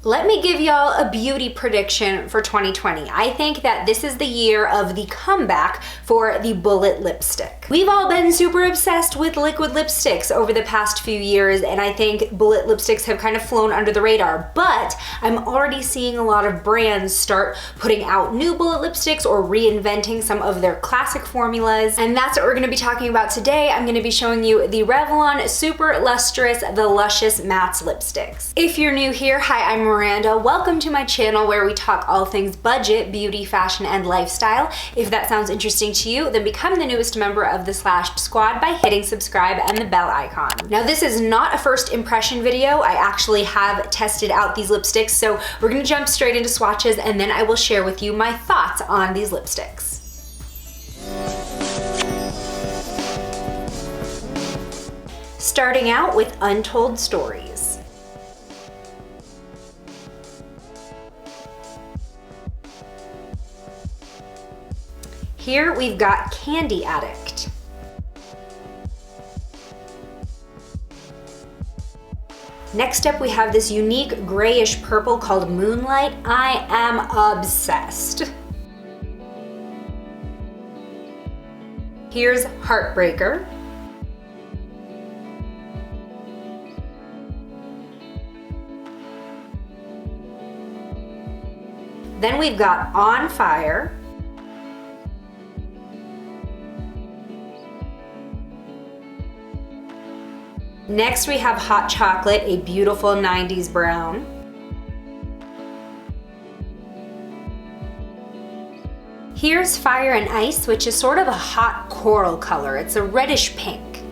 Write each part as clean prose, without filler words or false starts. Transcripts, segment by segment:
Let me give y'all a beauty prediction for 2020. I think that this is the year of the comeback for the bullet lipstick. We've all been super obsessed with liquid lipsticks over the past few years, and I think bullet lipsticks have kind of flown under the radar, but I'm already seeing a lot of brands start putting out new bullet lipsticks or reinventing some of their classic formulas, and that's what we're gonna be talking about today. I'm gonna be showing you the Revlon Super Lustrous The Luscious Matte Lipsticks. If you're new here, hi, I'm Miranda. Welcome to my channel where we talk all things budget, beauty, fashion, and lifestyle. If that sounds interesting to you, then become the newest member of the Swatched squad by hitting subscribe and the bell icon. Now, this is not a first impression video. I actually have tested out these lipsticks, so we're gonna jump straight into swatches and then I will share with you my thoughts on these lipsticks. Starting out with Untold Stories. Here we've got Candy Addict. Next up we have this unique grayish purple called Moonlight. I am obsessed. Here's Heartbreaker. Then we've got On Fire. Next we have Hot Chocolate, a beautiful 90s brown. Here's Fire and Ice, which is sort of a hot coral color. It's a reddish pink.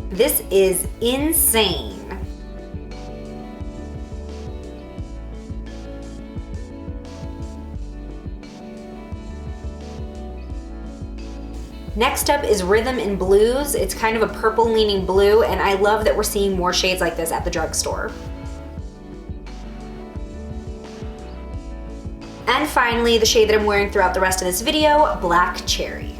This is insane. Next up is Rhythm and Blues. It's kind of a purple leaning blue, and I love that we're seeing more shades like this at the drugstore. And finally, the shade that I'm wearing throughout the rest of this video, Black Cherry.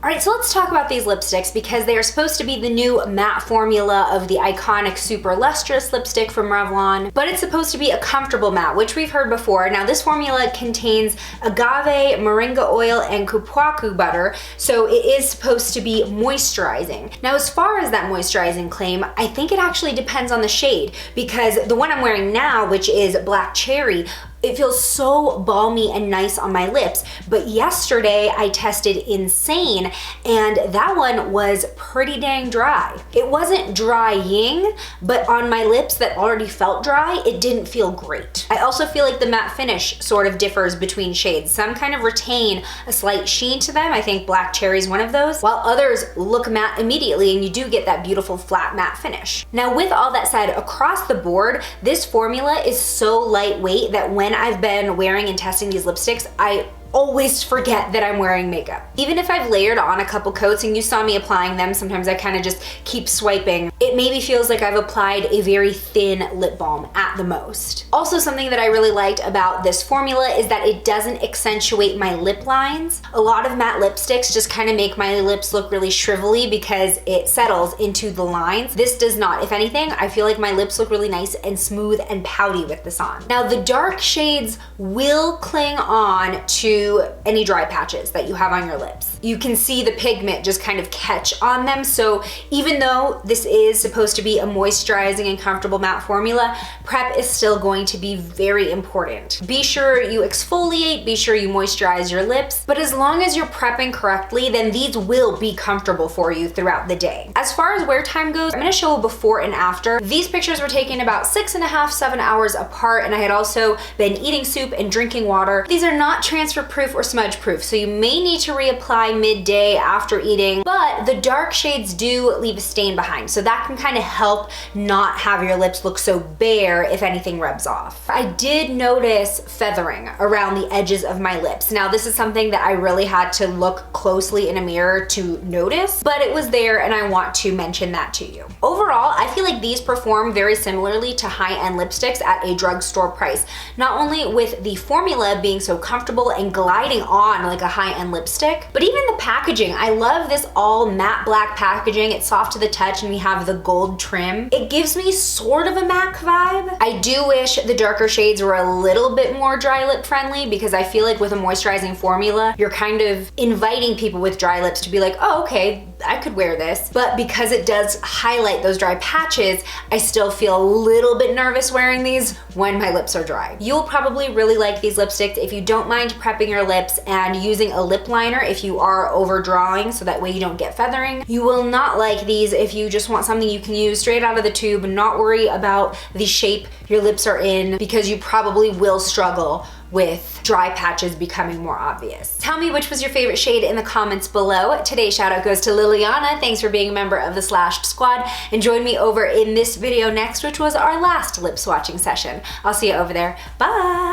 All right, so let's talk about these lipsticks because they are supposed to be the new matte formula of the iconic Super Lustrous lipstick from Revlon, but it's supposed to be a comfortable matte, which we've heard before. Now, this formula contains agave, moringa oil, and kupuaku butter, so it is supposed to be moisturizing. Now, as far as that moisturizing claim, I think it actually depends on the shade because the one I'm wearing now, which is Black Cherry, it feels so balmy and nice on my lips, but yesterday I tested Insane and that one was pretty dang dry. It wasn't drying, but on my lips that already felt dry, it didn't feel great. I also feel like the matte finish sort of differs between shades. Some kind of retain a slight sheen to them. I think Black Cherry is one of those, while others look matte immediately and you do get that beautiful flat matte finish. Now, with all that said, across the board, this formula is so lightweight that when I've been wearing and testing these lipsticks, I always forget that I'm wearing makeup. Even if I've layered on a couple coats and you saw me applying them, sometimes I kind of just keep swiping. It maybe feels like I've applied a very thin lip balm at the most. Also, something that I really liked about this formula is that it doesn't accentuate my lip lines. A lot of matte lipsticks just kind of make my lips look really shrivelly because it settles into the lines. This does not. If anything, I feel like my lips look really nice and smooth and pouty with this on. Now, the dark shades will cling on to any dry patches that you have on your lips. You can see the pigment just kind of catch on them, so even though this is supposed to be a moisturizing and comfortable matte formula, prep is still going to be very important. Be sure you exfoliate, be sure you moisturize your lips, but as long as you're prepping correctly, then these will be comfortable for you throughout the day. As far as wear time goes, I'm gonna show a before and after. These pictures were taken about 6.5, 7 hours apart, and I had also been eating soup and drinking water. These are not transfer proof or smudge proof, so you may need to reapply midday after eating, but the dark shades do leave a stain behind, so that can kind of help not have your lips look so bare if anything rubs off. I did notice feathering around the edges of my lips. Now this is something that I really had to look closely in a mirror to notice, but it was there and I want to mention that to you. Overall, I feel like these perform very similarly to high-end lipsticks at a drugstore price. Not only with the formula being so comfortable and gliding on like a high-end lipstick, but even the packaging. I love this all matte black packaging. It's soft to the touch and we have the gold trim. It gives me sort of a MAC vibe. I do wish the darker shades were a little bit more dry lip friendly, because I feel like with a moisturizing formula, you're kind of inviting people with dry lips to be like, oh, okay, I could wear this. But because it does highlight those dry patches, I still feel a little bit nervous wearing these when my lips are dry. You'll probably really like these lipsticks if you don't mind prepping your lips and using a lip liner if you are overdrawing, so that way you don't get feathering. You will not like these if you just want something you can use straight out of the tube and not worry about the shape your lips are in, because you probably will struggle with dry patches becoming more obvious. Tell me which was your favorite shade in the comments below. Today's shout out goes to Liliana. Thanks for being a member of the Slashed squad, and join me over in this video next, which was our last lip swatching session. I'll see you over there. Bye.